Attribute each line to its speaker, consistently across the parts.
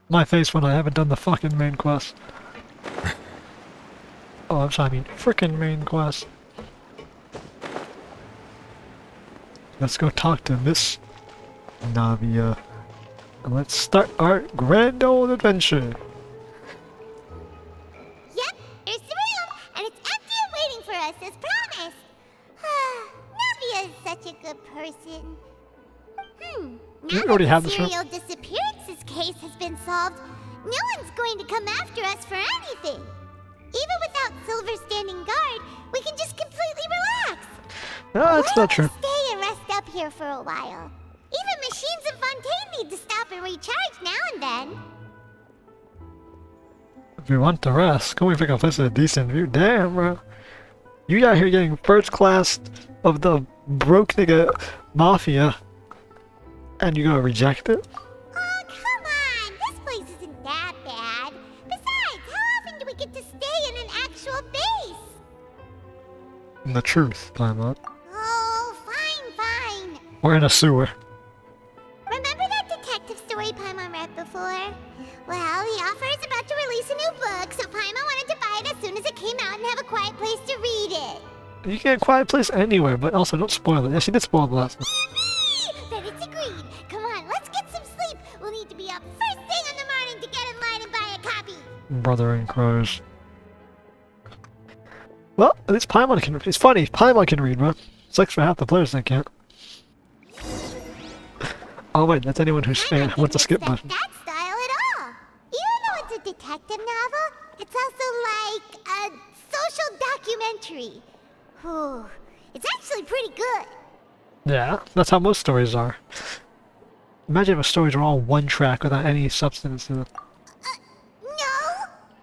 Speaker 1: My face when I haven't done the fucking main quest. Oh, I'm sorry, I mean frickin' main quest. Let's go talk to Miss Navia. And let's start our grand old adventure.
Speaker 2: Yep, there's the room, and it's empty and waiting for us as promised. Navia is such a good person.
Speaker 1: You
Speaker 2: Now
Speaker 1: already
Speaker 2: that
Speaker 1: have
Speaker 2: the
Speaker 1: this room.
Speaker 2: serial disappearances case has been solved, no one's going to come after us for anything. Even without Silver standing guard, we can just completely relax.
Speaker 1: No, that's not true.
Speaker 2: Stay and rest up here for a while. Even machines in Fontaine need to stop and recharge now and then.
Speaker 1: If we want to rest, can we pick a place with a decent view? Damn, bro. You out here getting first class of the broke nigga mafia, and you gonna reject it?
Speaker 2: Oh, come on! This place isn't that bad. Besides, how often do we get to stay in an actual base?
Speaker 1: The truth, Paimon.
Speaker 2: Oh, fine.
Speaker 1: We're in a sewer.
Speaker 2: Remember that detective story Paimon read before? Well, the author is about to release a new book, so Paimon wanted to buy it as soon as it came out and have a quiet place to read it.
Speaker 1: You get a quiet place anywhere, but also don't spoil it. Yeah, she did spoil the last one.
Speaker 2: Yippee! Then it's agreed. Come on, let's get some sleep. We'll need to be up first thing in the morning to get in line and buy a copy.
Speaker 1: Brother in crows. Well, at least Paimon can read. It's funny, Paimon can read, bro. Sucks for half the players that can't. Oh wait, that's anyone who's fan wants to skip button.
Speaker 2: That style at all. Even though it's a detective novel, it's also like a social documentary. Whew. It's actually pretty good.
Speaker 1: Yeah, that's how most stories are. Imagine if stories were all one track without any substance to them.
Speaker 2: No.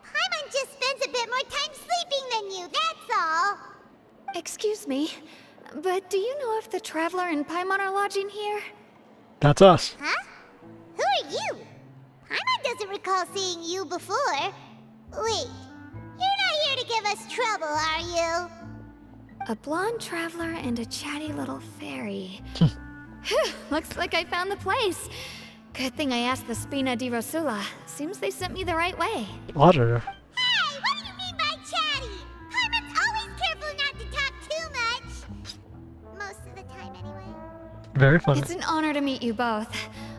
Speaker 2: Paimon just spends a bit more time sleeping than you, that's all.
Speaker 3: Excuse me, but do you know if the Traveler and Paimon are lodging here?
Speaker 1: That's us.
Speaker 2: Huh? Who are you? Paimon doesn't recall seeing you before. Wait, you're not here to give us trouble, are you?
Speaker 3: A blonde traveler and a chatty little fairy. Phew, looks like I found the place. Good thing I asked the Spina di Rosula. Seems they sent me the right way.
Speaker 1: Otter.
Speaker 2: Hey, what do you mean by chatty? Paimon's always careful not to talk too much. Most of the time, anyway.
Speaker 1: Very funny.
Speaker 3: It's an honor to meet you both.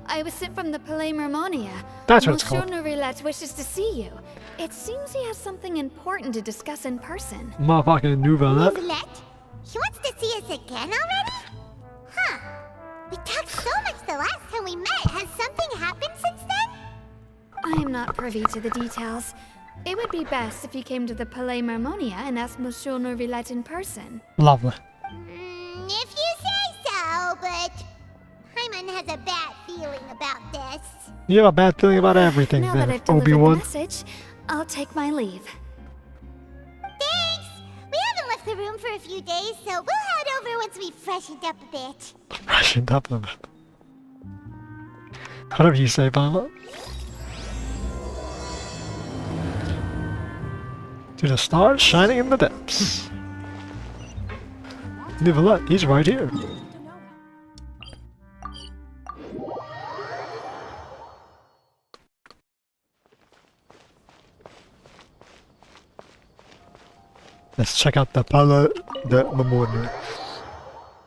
Speaker 3: I was sent from the Palais Mermonia.
Speaker 1: That's what it's
Speaker 3: Monsieur
Speaker 1: called.
Speaker 3: Nourrilette wishes to see you. It seems he has something important to discuss in person.
Speaker 1: Motherfucking Nouvellette.
Speaker 2: Roulette? He wants to see us again already? Huh. We talked so much the last time we met. Has something happened since then?
Speaker 3: I am not privy to the details. It would be best if you came to the Palais Mermonia and asked Monsieur Nourrilette in person.
Speaker 1: Lovely.
Speaker 2: If you say so, but Paimon has a bad feeling about this.
Speaker 1: You have a bad feeling about everything
Speaker 3: Now that
Speaker 1: there,
Speaker 3: I've delivered the
Speaker 1: Obi-Wan.
Speaker 3: message, I'll take my leave.
Speaker 2: Thanks! We haven't left the room for a few days, so we'll head over once we've freshened up a bit.
Speaker 1: Freshened up a bit. Whatever you say, Paimon. To the stars shining in the depths. Nouvellette, he's right here. Let's check out the Palais de Mermonia.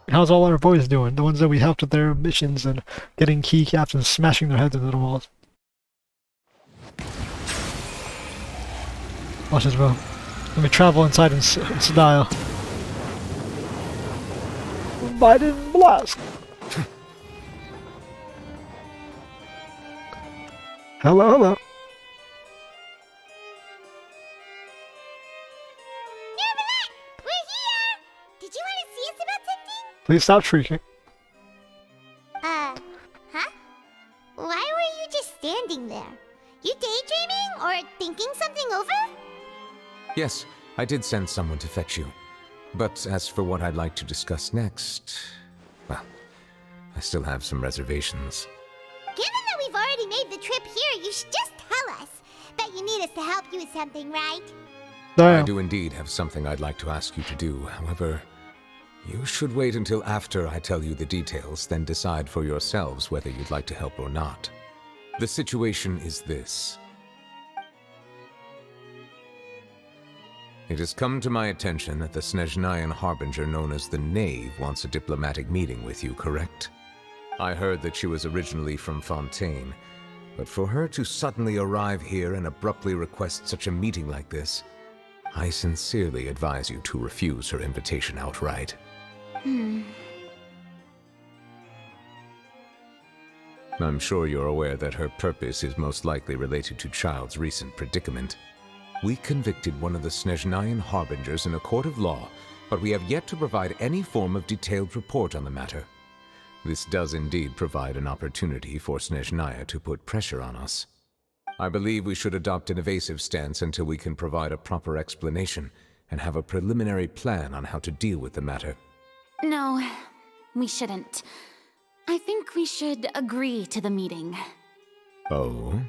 Speaker 1: How's all our boys doing? The ones that we helped with their missions and getting keycaps and smashing their heads into the walls. Watch this, bro. Let me travel inside in style. Biden blast! Hello.
Speaker 2: Nourrilette! We're here! Did you want to see us about something?
Speaker 1: Please stop shrieking.
Speaker 2: Huh? Why were you just standing there? You daydreaming or thinking something over?
Speaker 4: Yes, I did send someone to fetch you. But as for what I'd like to discuss next, well, I still have some reservations.
Speaker 2: Given that we've already made the trip here, you should just tell us. Bet you need us to help you with something, right?
Speaker 4: I
Speaker 1: Damn.
Speaker 4: do indeed have something I'd like to ask you to do. However, you should wait until after I tell you the details, then decide for yourselves whether you'd like to help or not. The situation is this. It has come to my attention that the Snezhnayan harbinger known as the Knave wants a diplomatic meeting with you, correct? I heard that she was originally from Fontaine, but for her to suddenly arrive here and abruptly request such a meeting like this, I sincerely advise you to refuse her invitation outright. I'm sure you're aware that her purpose is most likely related to Child's recent predicament. We convicted one of the Snezhnayan harbingers in a court of law, but we have yet to provide any form of detailed report on the matter. This does indeed provide an opportunity for Snezhnaya to put pressure on us. I believe we should adopt an evasive stance until we can provide a proper explanation and have a preliminary plan on how to deal with the matter.
Speaker 5: No, we shouldn't. I think we should agree to the meeting.
Speaker 4: Oh?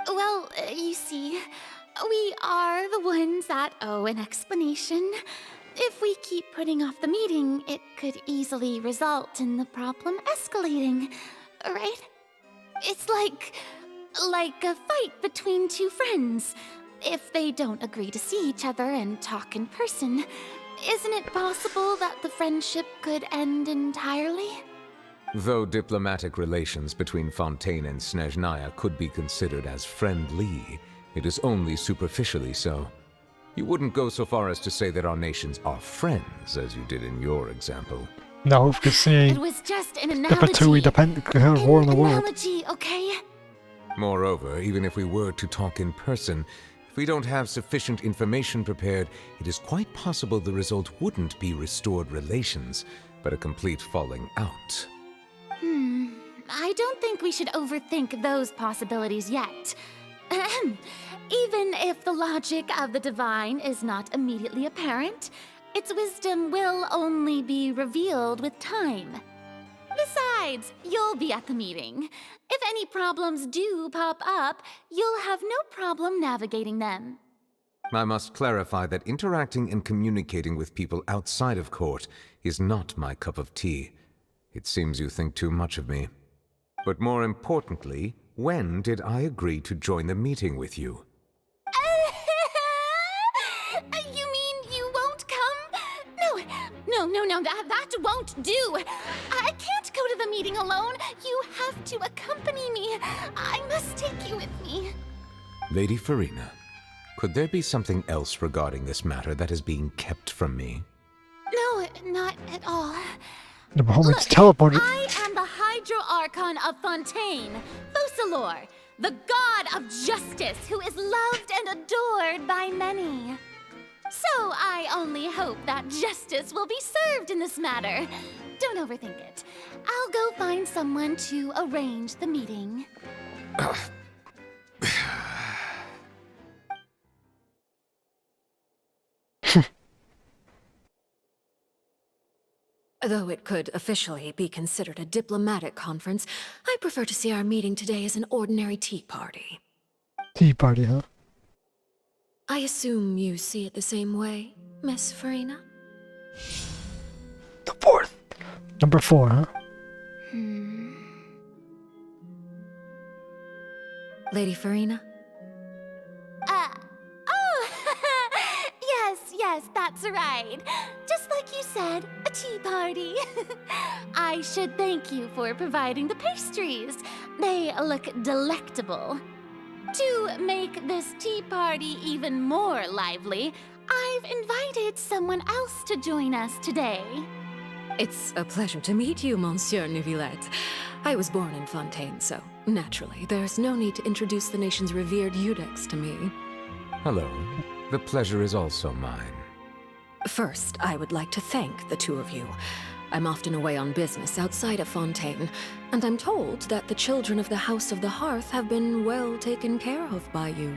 Speaker 5: Well, you see, we are the ones that owe an explanation. If we keep putting off the meeting, it could easily result in the problem escalating, right? It's like a fight between two friends. If they don't agree to see each other and talk in person, isn't it possible that the friendship could end entirely?
Speaker 4: Though diplomatic relations between Fontaine and Snezhnaya could be considered as friendly, it is only superficially so. You wouldn't go so far as to say that our nations are friends, as you did in your example.
Speaker 1: No, because seeing
Speaker 5: It was just an
Speaker 1: the
Speaker 5: analogy.
Speaker 1: Patui depend war in the world.
Speaker 5: Analogy, okay?
Speaker 4: Moreover, even if we were to talk in person, if we don't have sufficient information prepared, it is quite possible the result wouldn't be restored relations, but a complete falling out.
Speaker 5: I don't think we should overthink those possibilities yet. Ahem. Even if the logic of the divine is not immediately apparent, its wisdom will only be revealed with time. Besides, you'll be at the meeting. If any problems do pop up, you'll have no problem navigating them.
Speaker 4: I must clarify that interacting and communicating with people outside of court is not my cup of tea. It seems you think too much of me. But more importantly, when did I agree to join the meeting with you?
Speaker 5: You mean you won't come? No, that won't do. I can't go to the meeting alone. You have to accompany me. I must take you with me.
Speaker 4: Lady Farina, could there be something else regarding this matter that is being kept from me?
Speaker 5: No, not at all.
Speaker 1: The moment's
Speaker 5: Look,
Speaker 1: teleported.
Speaker 5: I am the Hydro Archon of Fontaine, Focalor, the god of justice who is loved and adored by many. So I only hope that justice will be served in this matter. Don't overthink it. I'll go find someone to arrange the meeting.
Speaker 6: Though it could officially be considered a diplomatic conference, I prefer to see our meeting today as an ordinary tea party.
Speaker 1: Tea party, huh?
Speaker 6: I assume you see it the same way, Miss Farina?
Speaker 1: The fourth. Number 4, huh?
Speaker 6: Lady Farina?
Speaker 5: Yes, that's right. Just like you said, a tea party. I should thank you for providing the pastries. They look delectable. To make this tea party even more lively, I've invited someone else to join us today.
Speaker 6: It's a pleasure to meet you, Monsieur Neuvillette. I was born in Fontaine, so naturally, there's no need to introduce the nation's revered 𝐿𝐿𝐋𝐿 to me.
Speaker 4: Hello. The pleasure is also mine.
Speaker 6: First, I would like to thank the two of you. I'm often away on business outside of Fontaine, and I'm told that the children of the House of the Hearth have been well taken care of by you.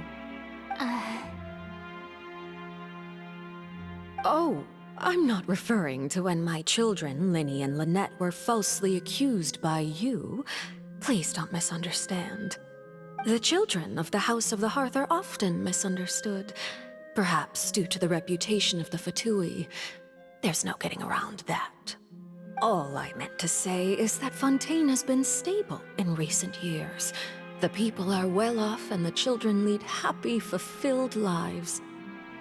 Speaker 6: Oh, I'm not referring to when my children, Linny and Lynette, were falsely accused by you. Please don't misunderstand. The children of the House of the Hearth are often misunderstood, perhaps due to the reputation of the Fatui. There's no getting around that. All I meant to say is that Fontaine has been stable in recent years. The people are well off and the children lead happy, fulfilled lives.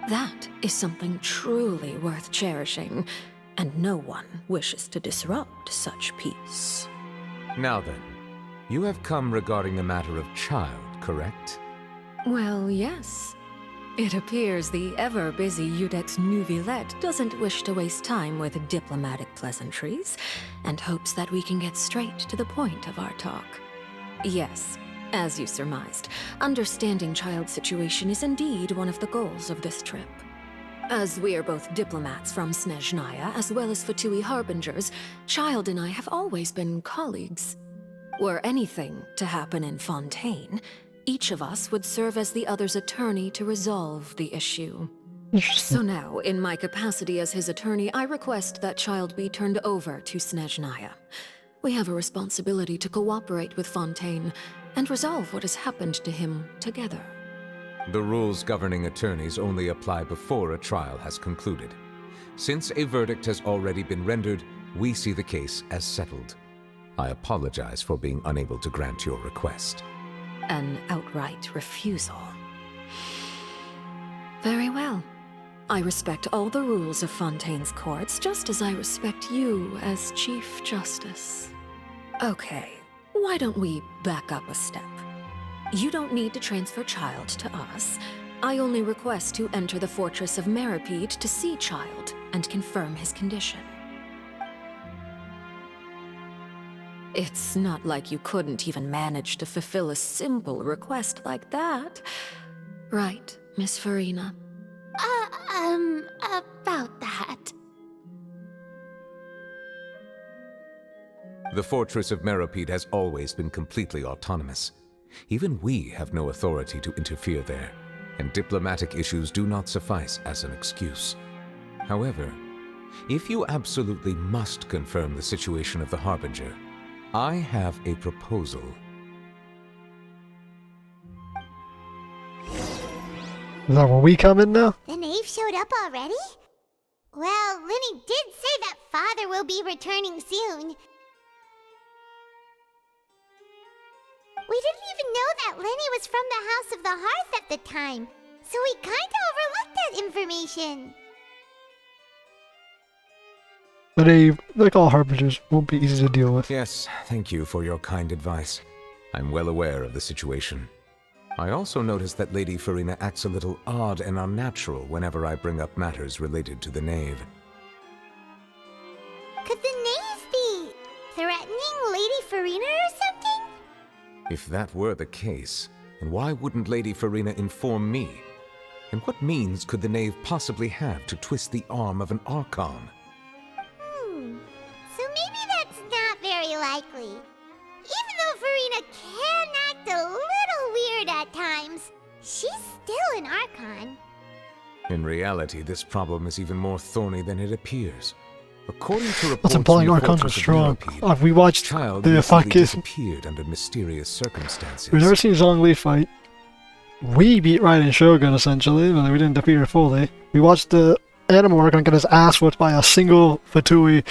Speaker 6: That is something truly worth cherishing, and no one wishes to disrupt such peace.
Speaker 4: Now then, you have come regarding a matter of child, correct?
Speaker 6: Well, yes. It appears the ever-busy 𝐂𝐋𝐀𝐊𝐓𝐇 doesn't wish to waste time with diplomatic pleasantries, and hopes that we can get straight to the point of our talk. Yes, as you surmised, understanding child's situation is indeed one of the goals of this trip. As we are both diplomats from Snezhnaya as well as Fatui harbingers, Child and I have always been colleagues. Were anything to happen in Fontaine, each of us would serve as the other's attorney to resolve the issue. So now, in my capacity as his attorney, I request that Child be turned over to Snezhnaya. We have a responsibility to cooperate with Fontaine and resolve what has happened to him together.
Speaker 4: The rules governing attorneys only apply before a trial has concluded. Since a verdict has already been rendered, we see the case as settled. I apologize for being unable to grant your request.
Speaker 6: An outright refusal. Very well. I respect all the rules of Fontaine's courts, just as I respect you as Chief Justice. Okay, why don't we back up a step? You don't need to transfer Child to us. I only request to enter the fortress of Meripede to see Child and confirm his condition. It's not like you couldn't even manage to fulfill a simple request like that. Right, Miss Farina?
Speaker 5: About that.
Speaker 4: The fortress of Meripede has always been completely autonomous. Even we have no authority to interfere there, and diplomatic issues do not suffice as an excuse. However, if you absolutely must confirm the situation of the Harbinger, I have a proposal.
Speaker 1: Is that where we come in now?
Speaker 2: The knave showed up already? Well, Lenny did say that father will be returning soon. We didn't even know that Lenny was from the House of the Hearth at the time, so we kinda overlooked that information.
Speaker 1: But like all harbingers, won't be easy to deal with.
Speaker 4: Yes, thank you for your kind advice. I'm well aware of the situation. I also noticed that Lady Farina acts a little odd and unnatural whenever I bring up matters related to the knave.
Speaker 2: Could the knave be threatening Lady Farina or something?
Speaker 4: If that were the case, then why wouldn't Lady Farina inform me? And what means could the knave possibly have to twist the arm of an Archon?
Speaker 2: So maybe that's not very likely. Even though Farina can act a little weird at times, she's still an Archon.
Speaker 4: In reality, this problem is even more thorny than it appears. According to reports
Speaker 1: That's implying
Speaker 4: from the
Speaker 1: Archons are
Speaker 4: Fortress of
Speaker 1: strong.
Speaker 4: Meripede,
Speaker 1: We watched
Speaker 4: Child
Speaker 1: the
Speaker 4: recently
Speaker 1: fucking...
Speaker 4: disappeared under mysterious circumstances.
Speaker 1: We've never seen Zhongli fight. We beat Raiden Shogun, essentially, but we didn't defeat her fully. We watched the Animal Archon get his ass whipped by a single Fatui,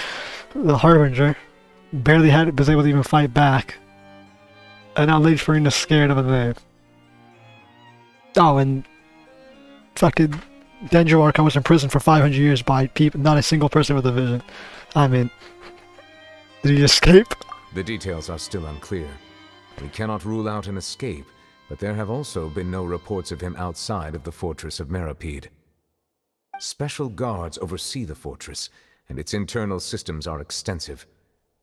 Speaker 1: the Harbinger. Barely was able to even fight back. And now Lady Farina's scared of a knave. Oh, and fucking Denjo Archon was in prison for 500 years by people, not a single person with a vision. I mean, did he escape?
Speaker 4: The details are still unclear. We cannot rule out an escape, but there have also been no reports of him outside of the fortress of Meripede. Special guards oversee the fortress, and its internal systems are extensive.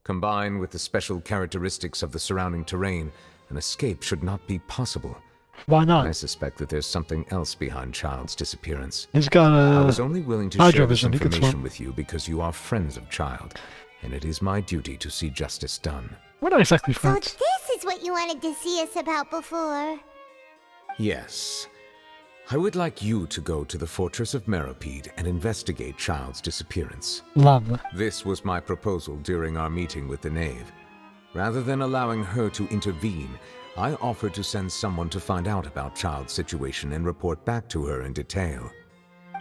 Speaker 4: Combined with the special characteristics of the surrounding terrain, an escape should not be possible.
Speaker 1: Why not?
Speaker 4: I suspect that there's something else behind Child's disappearance.
Speaker 1: He's got
Speaker 4: I
Speaker 1: a...
Speaker 4: was only willing to
Speaker 1: Hydro
Speaker 4: share this
Speaker 1: vision, he could
Speaker 4: information
Speaker 1: swim.
Speaker 4: with you because you are friends of Child, and it is my duty to see justice done.
Speaker 1: We're not exactly
Speaker 2: So
Speaker 1: friends.
Speaker 2: this is what you wanted to see us about before.
Speaker 4: Yes. I would like you to go to the fortress of Meripede and investigate Child's disappearance.
Speaker 1: Lovely.
Speaker 4: This was my proposal during our meeting with the knave. Rather than allowing her to intervene, I offered to send someone to find out about Child's situation and report back to her in detail.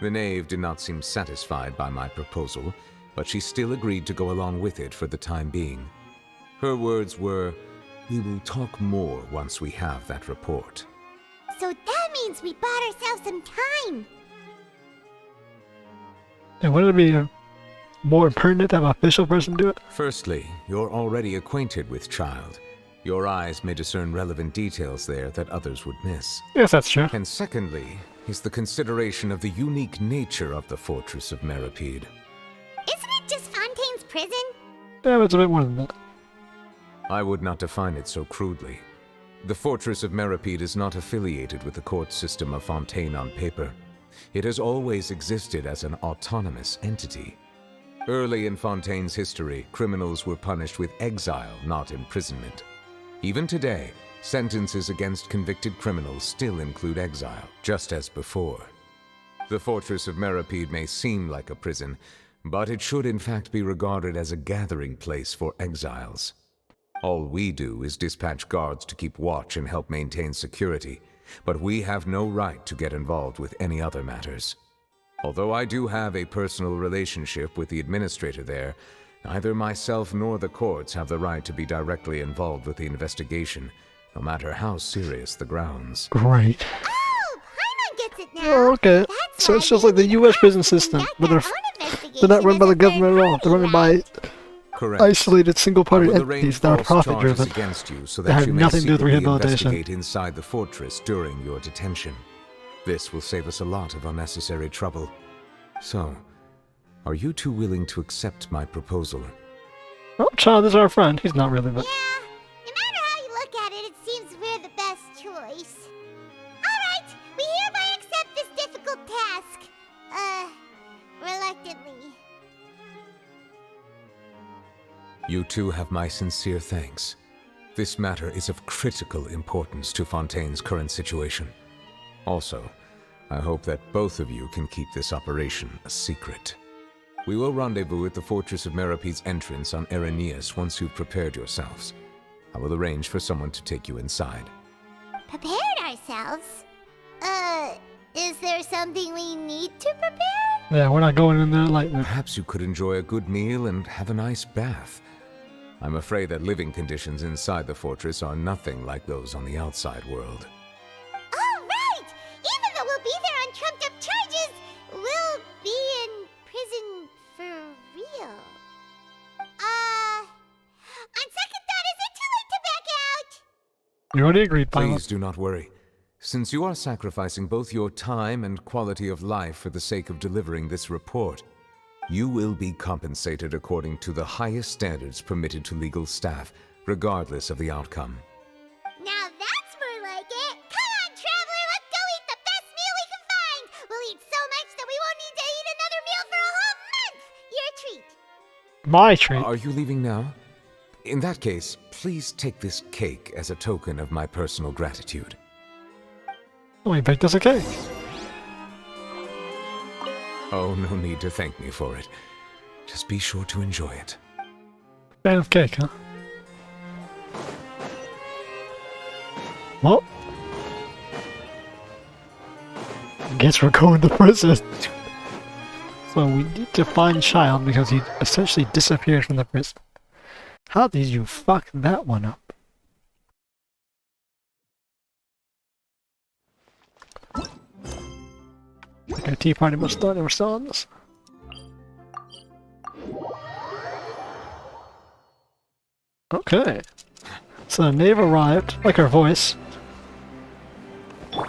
Speaker 4: The knave did not seem satisfied by my proposal, but she still agreed to go along with it for the time being. Her words were, "We will talk more once we have that report."
Speaker 2: So that means we bought ourselves some time.
Speaker 1: And wouldn't it be more pertinent to have an official person do it?
Speaker 4: Firstly, you're already acquainted with Child. Your eyes may discern relevant details there that others would miss.
Speaker 1: Yes, that's true.
Speaker 4: And secondly, is the consideration of the unique nature of the Fortress of Meripede.
Speaker 2: Isn't it just Fontaine's prison?
Speaker 1: Yeah, but it's a bit more than that.
Speaker 4: I would not define it so crudely. The Fortress of Meripede is not affiliated with the court system of Fontaine on paper. It has always existed as an autonomous entity. Early in Fontaine's history, criminals were punished with exile, not imprisonment. Even today, sentences against convicted criminals still include exile, just as before. The Fortress of Meripede may seem like a prison, but it should in fact be regarded as a gathering place for exiles. All we do is dispatch guards to keep watch and help maintain security, but we have no right to get involved with any other matters. Although I do have a personal relationship with the administrator there, neither myself nor the courts have the right to be directly involved with the investigation, no matter how serious the grounds.
Speaker 1: Great.
Speaker 2: Oh, Paimon gets it now.
Speaker 1: Oh, okay.
Speaker 2: That's
Speaker 1: So
Speaker 2: why
Speaker 1: it's just
Speaker 2: we
Speaker 1: like the
Speaker 2: didn't
Speaker 1: U.S.
Speaker 2: have
Speaker 1: prison
Speaker 2: to
Speaker 1: system,
Speaker 2: conduct
Speaker 1: but
Speaker 2: our
Speaker 1: they're
Speaker 2: own
Speaker 1: they're not run
Speaker 2: investigation
Speaker 1: by the
Speaker 2: as a
Speaker 1: government at all.
Speaker 2: third
Speaker 1: They're run
Speaker 2: party,
Speaker 1: by
Speaker 4: Correct.
Speaker 1: isolated single-party
Speaker 4: I will arrange
Speaker 1: entities that are
Speaker 4: false charges
Speaker 1: profit-driven.
Speaker 4: against you so
Speaker 1: They
Speaker 4: that
Speaker 1: have
Speaker 4: you may
Speaker 1: nothing to do with
Speaker 4: secretly
Speaker 1: rehabilitation.
Speaker 4: investigate inside the fortress during your detention. This will save us a lot of unnecessary trouble. So, are you two willing to accept my proposal?
Speaker 1: Oh, Child is our friend. He's not really, but...
Speaker 2: Yeah, no matter how you look at it, it seems we're the best choice. Alright, we hereby accept this difficult task. Reluctantly.
Speaker 4: You two have my sincere thanks. This matter is of critical importance to Fontaine's current situation. Also, I hope that both of you can keep this operation a secret. We will rendezvous at the Fortress of Meripede's entrance on Eraneus once you've prepared yourselves. I will arrange for someone to take you inside.
Speaker 2: Prepared ourselves? Is there something we need to prepare?
Speaker 1: Yeah, we're not going in there lightly.
Speaker 4: Perhaps you could enjoy a good meal and have a nice bath. I'm afraid that living conditions inside the fortress are nothing like those on the outside world.
Speaker 2: Alright! Even though we'll be there on trumped-up charges, we'll be in prison for real. On second thought, is it too late to back out?
Speaker 1: You already agreed, Paimon.
Speaker 4: Please do not worry. Since you are sacrificing both your time and quality of life for the sake of delivering this report, you will be compensated according to the highest standards permitted to legal staff, regardless of the outcome.
Speaker 2: Now that's more like it! Come on, traveler, let's go eat the best meal we can find! We'll eat so much that we won't need to eat another meal for a whole month! Your treat!
Speaker 1: My treat.
Speaker 4: Are you leaving now? In that case, please take this cake as a token of my personal gratitude.
Speaker 1: Oh, he baked us a cake.
Speaker 4: Oh, no need to thank me for it. Just be sure to enjoy it.
Speaker 1: Fan of cake, huh? Well, I guess we're going to prison. So we need to find Child because he essentially disappeared from the prison. How did you fuck that one up? Okay, Tea Party Most Thorny, we're still on this. Okay. So Nave arrived, like her voice.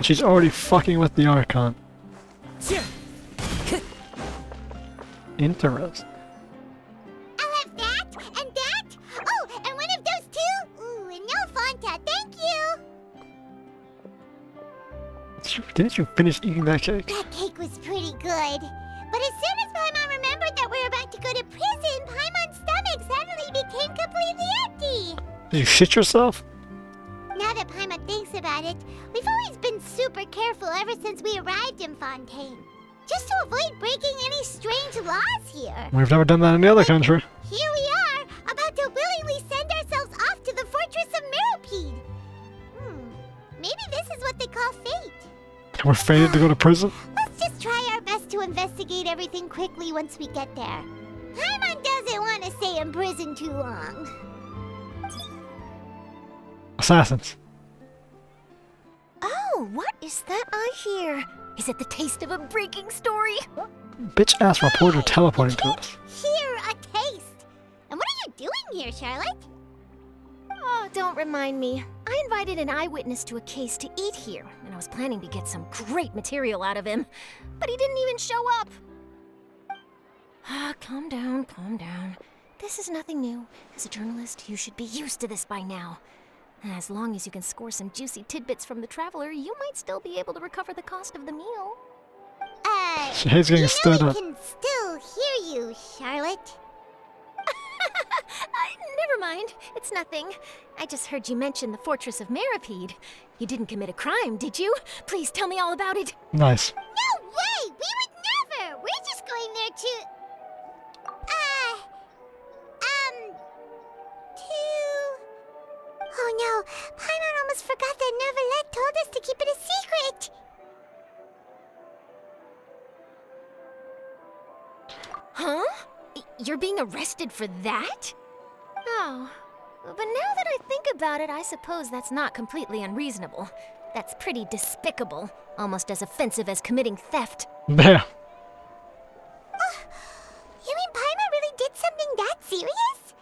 Speaker 1: She's already fucking with the Archon. Interesting.
Speaker 2: I'll have that, and that! Oh, and one of those two! Ooh, and no Fanta, thank you!
Speaker 1: Didn't you finish eating that cake?
Speaker 2: That cake was pretty good. But as soon as Paimon remembered that we were about to go to prison, Paimon's stomach suddenly became completely empty!
Speaker 1: Did you shit yourself?
Speaker 2: Now that Paimon thinks about it, we've always been super careful ever since we arrived in Fontaine. Just to avoid breaking any strange laws here.
Speaker 1: We've never done that in any other country.
Speaker 2: Here we are, about to willingly send ourselves off to the Fortress of Meripede. Maybe this is what they call fate.
Speaker 1: We're fated to go to prison?
Speaker 2: Let's just try our best to investigate everything quickly once we get there. Paimon! want to stay in prison too long.
Speaker 1: Assassins.
Speaker 7: Oh, what is that I hear? Is it the taste of a breaking story?
Speaker 1: Bitch ass reporter teleporting to us.
Speaker 2: Here, a taste. And what are you doing here, Charlotte?
Speaker 7: Oh, don't remind me. I invited an eyewitness to a case to eat here, and I was planning to get some great material out of him. But he didn't even show up. Ah, calm down, calm down. This is nothing new. As a journalist, you should be used to this by now. And as long as you can score some juicy tidbits from the traveler, you might still be able to recover the cost of the meal.
Speaker 1: She's getting stood
Speaker 2: I
Speaker 1: up.
Speaker 2: can still hear you, Charlotte.
Speaker 7: Never mind. It's nothing. I just heard you mention the fortress of Meripede. You didn't commit a crime, did you? Please tell me all about it.
Speaker 1: Nice.
Speaker 2: No way! We would never! We're just going there to... Oh no, Paimon almost forgot that Neverlet told us to keep it a secret!
Speaker 7: Huh? You're being arrested for that? Oh, but now that I think about it, I suppose that's not completely unreasonable. That's pretty despicable, almost as offensive as committing theft.
Speaker 1: There.
Speaker 2: You mean Paimon really did something that serious?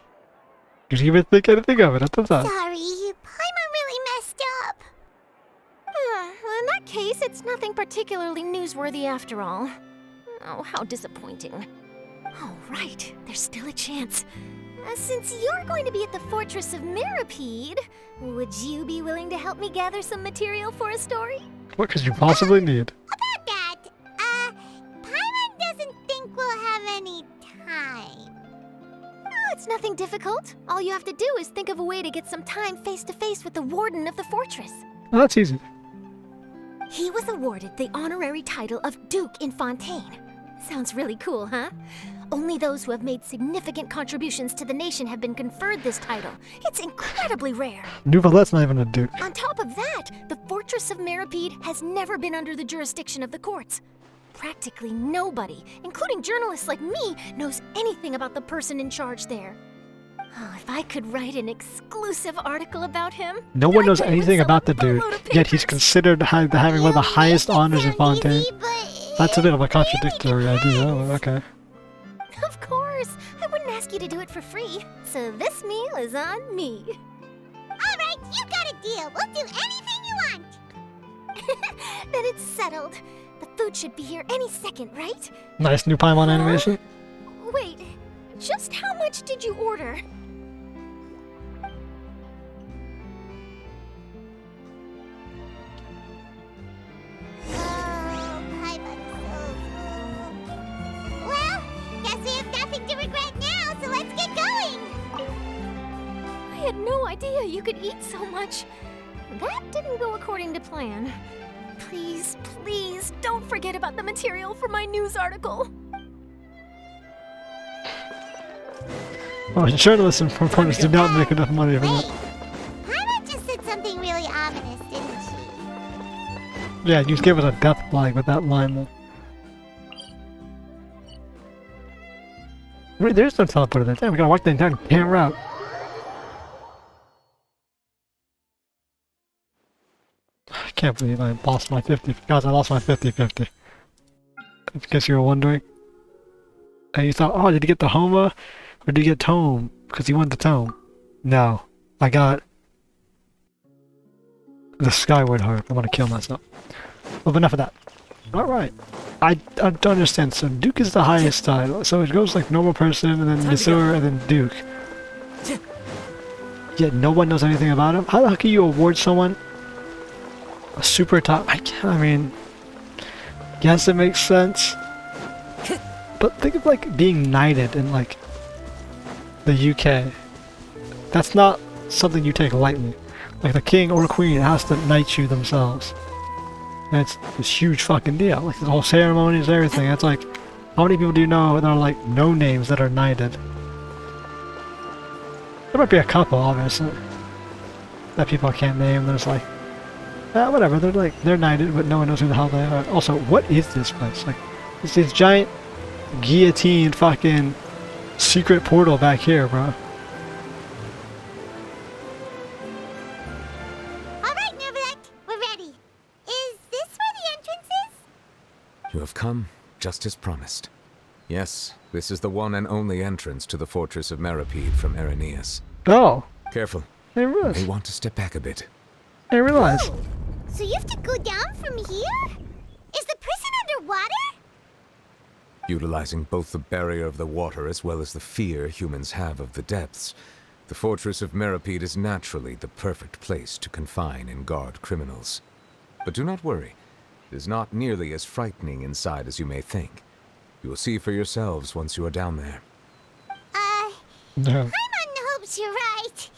Speaker 1: Did you even think anything of it at the time?
Speaker 2: Sorry, Paimon really messed up.
Speaker 7: Well, in that case, it's nothing particularly newsworthy after all. Oh, how disappointing. Oh, right, there's still a chance. Since you're going to be at the Fortress of Meripede, would you be willing to help me gather some material for a story?
Speaker 1: What could you possibly need?
Speaker 2: About that, Paimon doesn't think we'll have any time.
Speaker 7: Oh, it's nothing difficult. All you have to do is think of a way to get some time face-to-face with the warden of the fortress.
Speaker 1: Oh, that's easy.
Speaker 7: He was awarded the honorary title of Duke in Fontaine. Sounds really cool, huh? Only those who have made significant contributions to the nation have been conferred this title. It's incredibly rare.
Speaker 1: Nouvelette's not even a duke.
Speaker 7: On top of that, the Fortress of Meripede has never been under the jurisdiction of the courts. Practically nobody, including journalists like me, knows anything about the person in charge there. Oh, if I could write an exclusive article about him.
Speaker 1: No one knows
Speaker 7: I'd bet it would
Speaker 1: anything
Speaker 7: sell
Speaker 1: about the
Speaker 7: a
Speaker 1: dude,
Speaker 7: boatload of
Speaker 1: yet he's
Speaker 7: papers.
Speaker 1: considered having one of the highest honors in Fontaine.
Speaker 2: Easy, but
Speaker 1: That's a bit of a contradictory idea. Oh, okay.
Speaker 7: Of course, I wouldn't ask you to do it for free. So this meal is on me.
Speaker 2: Alright, you got a deal. We'll do anything you want.
Speaker 7: Then it's settled. The food should be here any second, right?
Speaker 1: Nice new Paimon animation.
Speaker 7: Wait, just how much did you order?
Speaker 2: Well, guess we have nothing to regret now, so let's get going!
Speaker 7: I had no idea you could eat so much. That didn't go according to plan. Please, please, don't forget about the material for my news article.
Speaker 1: Oh, journalists and reporters do not make enough money from
Speaker 2: Wait,
Speaker 1: that.
Speaker 2: Paimon just said something really ominous, didn't she?
Speaker 1: Yeah, you give it a death flag with that line though. Wait, there's no teleporter there. Damn, we gotta walk the entire damn route. I can't believe I lost my 50. Guys, I lost my 50-50. In case you were wondering. And you thought, oh, did you get the Homa? Or did you get Tome? Because you went the Tome. No. I got the Skyward Heart. I want to kill myself. Well, but enough of that. Alright. I don't understand. So Duke is the highest title. So it goes like normal person, and then Missour, and then Duke. Yet no one knows anything about him? How can you award someone a super top? I mean, guess it makes sense. But think of like being knighted in like the UK. That's not something you take lightly. Like the king or queen has to knight you themselves. And it's this huge fucking deal. Like the whole ceremonies, everything. It's like, how many people do you know that are like no names that are knighted? There might be a couple, obviously, that people can't name. There's like, whatever. They're knighted, but no one knows who the hell they are. Also, what is this place? Like, it's this giant guillotine fucking secret portal back here, bro.
Speaker 2: Alright, Nervalect, we're ready. Is this where the entrance is?
Speaker 4: You have come just as promised. Yes, this is the one and only entrance to the fortress of Meripede from Araneus.
Speaker 1: Oh,
Speaker 4: Careful.
Speaker 1: I didn't
Speaker 4: You
Speaker 1: realize.
Speaker 4: may want to step back a bit.
Speaker 1: I didn't realize.
Speaker 2: Oh, so you have to go down from here? Is the prison underwater?
Speaker 4: Utilizing both the barrier of the water as well as the fear humans have of the depths, the fortress of Meripede is naturally the perfect place to confine and guard criminals. But do not worry. It is not nearly as frightening inside as you may think. You will see for yourselves once you are down there.
Speaker 1: No.
Speaker 2: Paimon hopes you're right.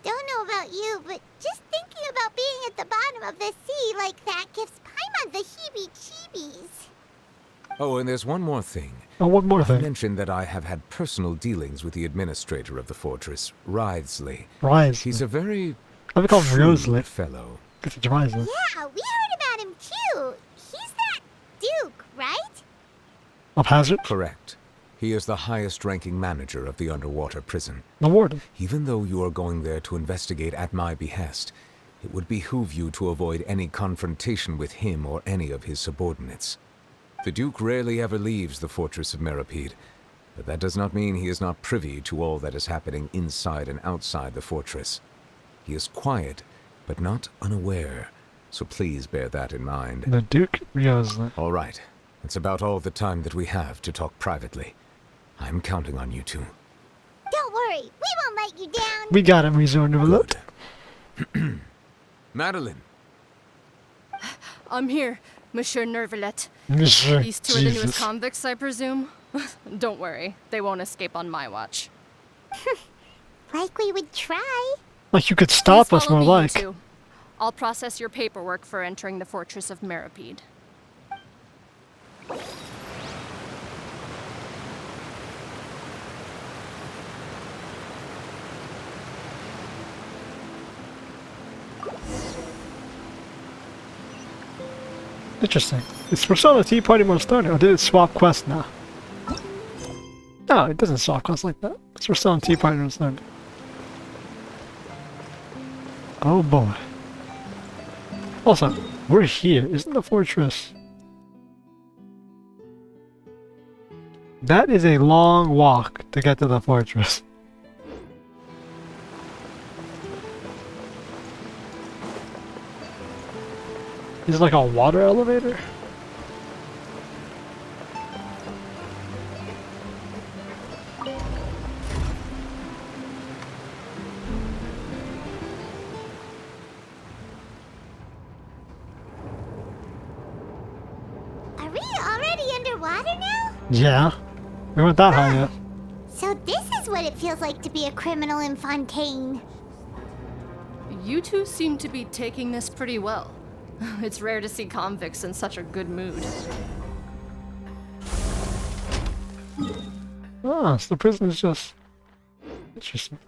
Speaker 2: Don't know about you, but just thinking about being at the bottom of the sea like that gives Paimon the heebie-jeebies.
Speaker 4: Oh, and there's one more thing.
Speaker 1: Oh, one more
Speaker 4: I
Speaker 1: thing.
Speaker 4: mentioned that I have had personal dealings with the administrator of the fortress, Wriothesley.
Speaker 1: Rise.
Speaker 4: He's a very
Speaker 1: Let me call him
Speaker 4: shrewd
Speaker 1: Roselet.
Speaker 4: fellow.
Speaker 1: Because it's Risley.
Speaker 2: Yeah, we heard about him too. He's that Duke, right?
Speaker 1: Of Hazard?
Speaker 4: Correct. He is the highest-ranking manager of the underwater prison.
Speaker 1: The warden.
Speaker 4: Even though you are going there to investigate at my behest, it would behoove you to avoid any confrontation with him or any of his subordinates. The Duke rarely ever leaves the fortress of Meripede, but that does not mean he is not privy to all that is happening inside and outside the fortress. He is quiet, but not unaware, so please bear that in mind.
Speaker 1: The Duke Roselet.
Speaker 4: All right, that's about all the time that we have to talk privately. I'm counting on you two.
Speaker 2: Don't worry, we won't let you down.
Speaker 1: We got him, Resort of Look.
Speaker 4: Good. Madeline!
Speaker 8: I'm here, Monsieur Nervalette.
Speaker 1: Mr.
Speaker 8: These two are the newest
Speaker 1: Jesus.
Speaker 8: convicts, I presume? Don't worry, they won't escape on my watch.
Speaker 2: Like we would try.
Speaker 1: Like you could stop
Speaker 8: Please
Speaker 1: us,
Speaker 8: follow
Speaker 1: more
Speaker 8: me, you
Speaker 1: like.
Speaker 8: two. I'll process your paperwork for entering the fortress of Meripede.
Speaker 1: Interesting. It's Persona Tea Party Most Thorny. Or did it swap quest now? No, it doesn't swap quest like that. It's Persona Tea Party Most Thorny. Oh boy. Also, we're here. Isn't the fortress? That is a long walk to get to the fortress. Is it like a water elevator?
Speaker 2: Are we already underwater now?
Speaker 1: Yeah. We weren't that high yet.
Speaker 2: So this is what it feels like to be a criminal in Fontaine.
Speaker 8: You two seem to be taking this pretty well. It's rare to see convicts in such a good mood.
Speaker 1: Ah, so the prison is just... Interesting.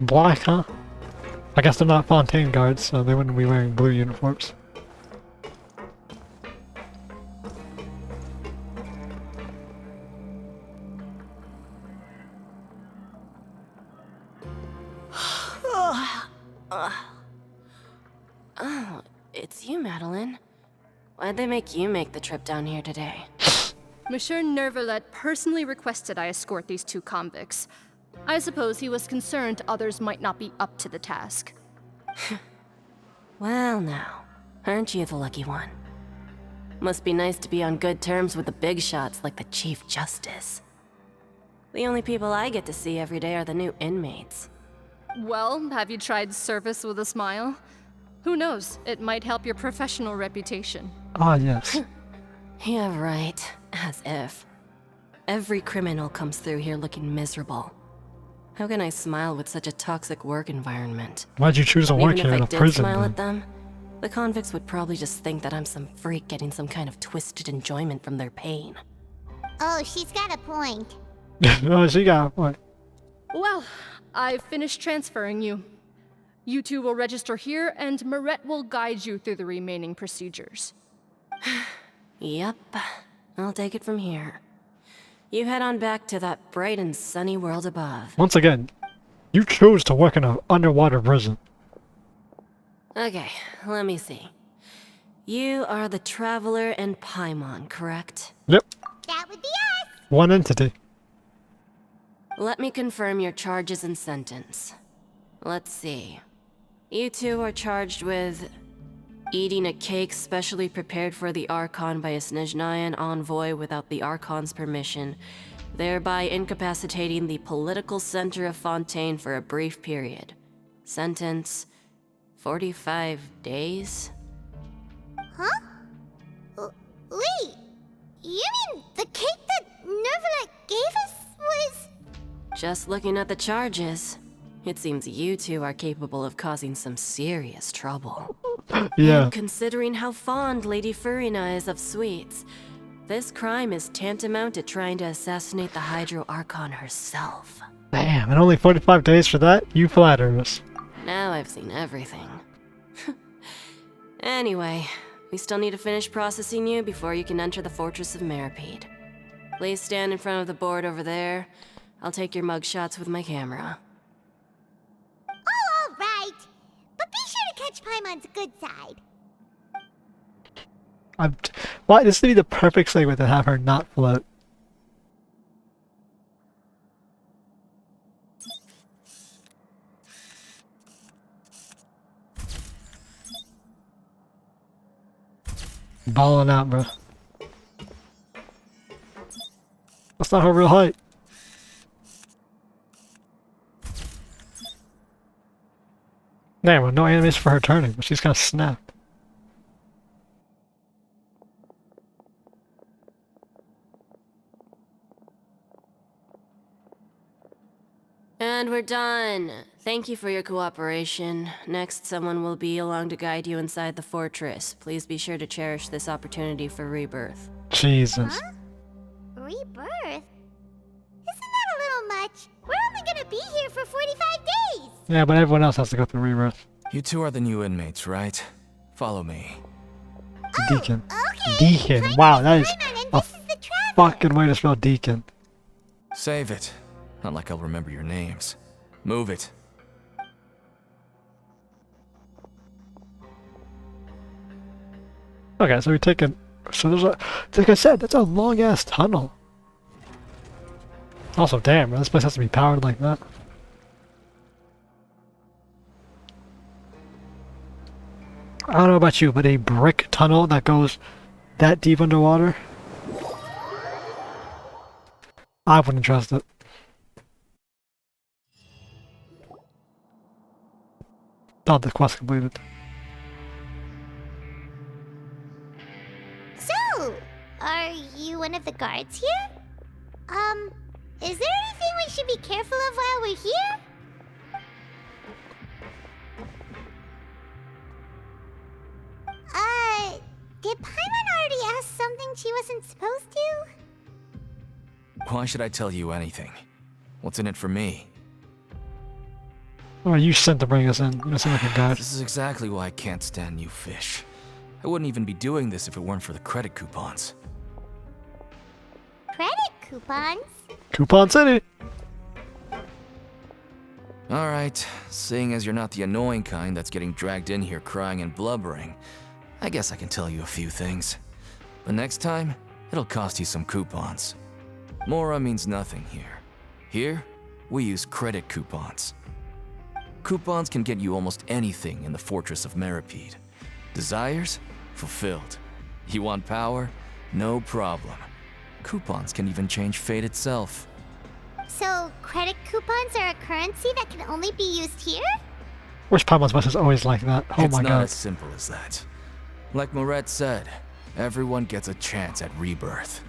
Speaker 1: Black, huh? I guess they're not Fontaine guards, so they wouldn't be wearing blue uniforms.
Speaker 9: Oh, it's you, Madeline. Why'd they make you make the trip down here today?
Speaker 8: Monsieur Nervalette personally requested I escort these two convicts. I suppose he was concerned others might not be up to the task.
Speaker 9: Well now, aren't you the lucky one? Must be nice to be on good terms with the big shots like the Chief Justice. The only people I get to see every day are the new inmates.
Speaker 8: Well, have you tried service with a smile? Who knows, it might help your professional reputation.
Speaker 1: Ah, yes.
Speaker 9: Yeah, right. As if. Every criminal comes through here looking miserable. How can I smile with such a toxic work environment?
Speaker 1: Why'd you choose to work
Speaker 9: Even
Speaker 1: here
Speaker 9: if
Speaker 1: in
Speaker 9: I
Speaker 1: a
Speaker 9: did
Speaker 1: prison?
Speaker 9: smile
Speaker 1: then?
Speaker 9: at them, the convicts would probably just think that I'm some freak getting some kind of twisted enjoyment from their pain.
Speaker 2: Oh, she's got a point.
Speaker 1: Oh, she got a point.
Speaker 8: Well, I've finished transferring you. You two will register here, and Marette will guide you through the remaining procedures.
Speaker 9: Yep. I'll take it from here. You head on back to that bright and sunny world above.
Speaker 1: Once again, you chose to work in an underwater prison.
Speaker 9: Okay, let me see. You are the Traveler and Paimon, correct?
Speaker 1: Yep.
Speaker 2: That would be us.
Speaker 1: One entity.
Speaker 9: Let me confirm your charges and sentence. Let's see. You two are charged with eating a cake specially prepared for the Archon by a Snezhnayan envoy without the Archon's permission, thereby incapacitating the political center of Fontaine for a brief period. Sentence: 45 days?
Speaker 2: Huh? Wait, you mean the cake that Nervalet gave us was...
Speaker 9: Just looking at the charges, it seems you two are capable of causing some serious trouble.
Speaker 1: Yeah.
Speaker 9: And considering how fond Lady Furina is of sweets, this crime is tantamount to trying to assassinate the Hydro Archon herself.
Speaker 1: Damn, and only 45 days for that? You flatter us.
Speaker 9: Now I've seen everything. Anyway, we still need to finish processing you before you can enter the Fortress of Meripede. Please stand in front of the board over there. I'll take your mugshots with my camera.
Speaker 2: Oh, all right. But be sure to catch Paimon's good side.
Speaker 1: Why? This would be the perfect segue to have her not float. Balling out, bro. That's not her real height. Damn, well, no animation for her turning, but she's kind of snapped.
Speaker 9: And we're done. Thank you for your cooperation. Next, someone will be along to guide you inside the fortress. Please be sure to cherish this opportunity for rebirth.
Speaker 1: Jesus.
Speaker 2: Huh? Rebirth? Isn't that a little much? We're only gonna be here for 45 days!
Speaker 1: Yeah, but everyone else has to go through rebirth.
Speaker 10: You two are the new inmates, right? Follow me.
Speaker 1: Deacon.
Speaker 2: Okay.
Speaker 1: Deacon. Wow, that is a fucking way to spell deacon.
Speaker 10: Save it. Not like I'll remember your names. Move it.
Speaker 1: Okay, so we're taking... So there's a... Like I said, that's a long-ass tunnel. Also, damn, bro, this place has to be powered like that. I don't know about you, but a brick tunnel that goes that deep underwater? I wouldn't trust it. Oh, the quest completed.
Speaker 2: So, are you one of the guards here? Is there anything we should be careful of while we're here? Did Paimon already ask something she wasn't supposed to?
Speaker 10: Why should I tell you anything? What's in it for me?
Speaker 1: Oh, you sent to bring us in. You don't seem like a guy.
Speaker 10: This is exactly why I can't stand you fish. I wouldn't even be doing this if it weren't for the credit coupons.
Speaker 2: Credit coupons?
Speaker 1: Coupon City!
Speaker 10: Alright, seeing as you're not the annoying kind that's getting dragged in here crying and blubbering, I guess I can tell you a few things. But next time, it'll cost you some coupons. Mora means nothing here. Here, we use credit coupons. Coupons can get you almost anything in the Fortress of Meripede. Desires? Fulfilled. You want power? No problem. Coupons can even change fate itself.
Speaker 2: So, credit coupons are a currency that can only be used here?
Speaker 1: Wish Paimon's voice is always like that. Oh
Speaker 10: It's
Speaker 1: my
Speaker 10: not
Speaker 1: god.
Speaker 10: as simple as that. Like Marette said, everyone gets a chance at rebirth.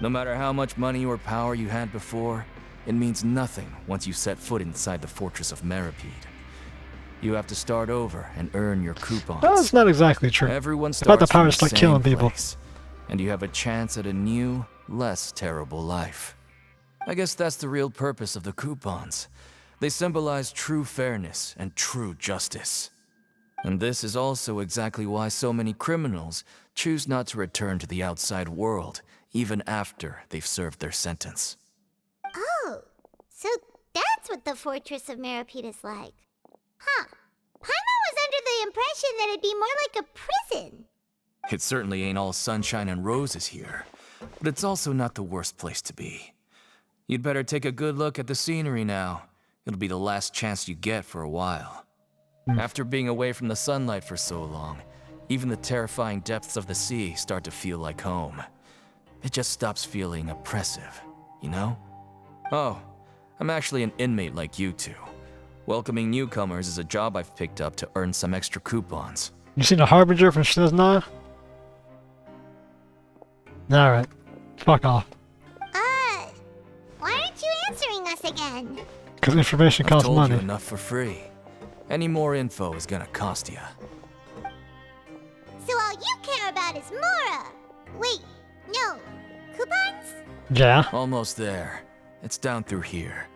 Speaker 10: No matter how much money or power you had before, it means nothing once you set foot inside the Fortress of Meripede. You have to start over and earn your coupons.
Speaker 1: That's not exactly true.
Speaker 10: Everyone
Speaker 1: It's about
Speaker 10: starts
Speaker 1: the power
Speaker 10: from
Speaker 1: to
Speaker 10: the
Speaker 1: start
Speaker 10: same
Speaker 1: killing people.
Speaker 10: place, and you have a chance at a new, less terrible life. I guess that's the real purpose of the coupons. They symbolize true fairness and true justice. And this is also exactly why so many criminals choose not to return to the outside world, even after they've served their sentence.
Speaker 2: Oh, so that's what the Fortress of Meropita's like. Huh. Paimon was under the impression that it'd be more like a prison.
Speaker 10: It certainly ain't all sunshine and roses here, but it's also not the worst place to be. You'd better take a good look at the scenery now. It'll be the last chance you get for a while. After being away from the sunlight for so long, even the terrifying depths of the sea start to feel like home. It just stops feeling oppressive, you know? Oh, I'm actually an inmate like you two. Welcoming newcomers is a job I've picked up to earn some extra coupons.
Speaker 1: You seen a Harbinger from Snezna? Alright. Fuck off.
Speaker 2: Why aren't you answering us again?
Speaker 1: Because information costs
Speaker 10: told
Speaker 1: money.
Speaker 10: You enough for free. Any more info is gonna cost you.
Speaker 2: So all you care about is Mora! Wait, no. Coupons?
Speaker 1: Yeah.
Speaker 10: Almost there. It's down through here.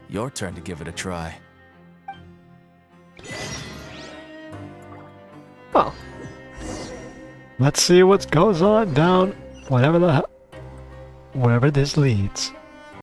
Speaker 10: Your turn to give it a try.
Speaker 1: Well. Let's see what goes on down whatever this leads.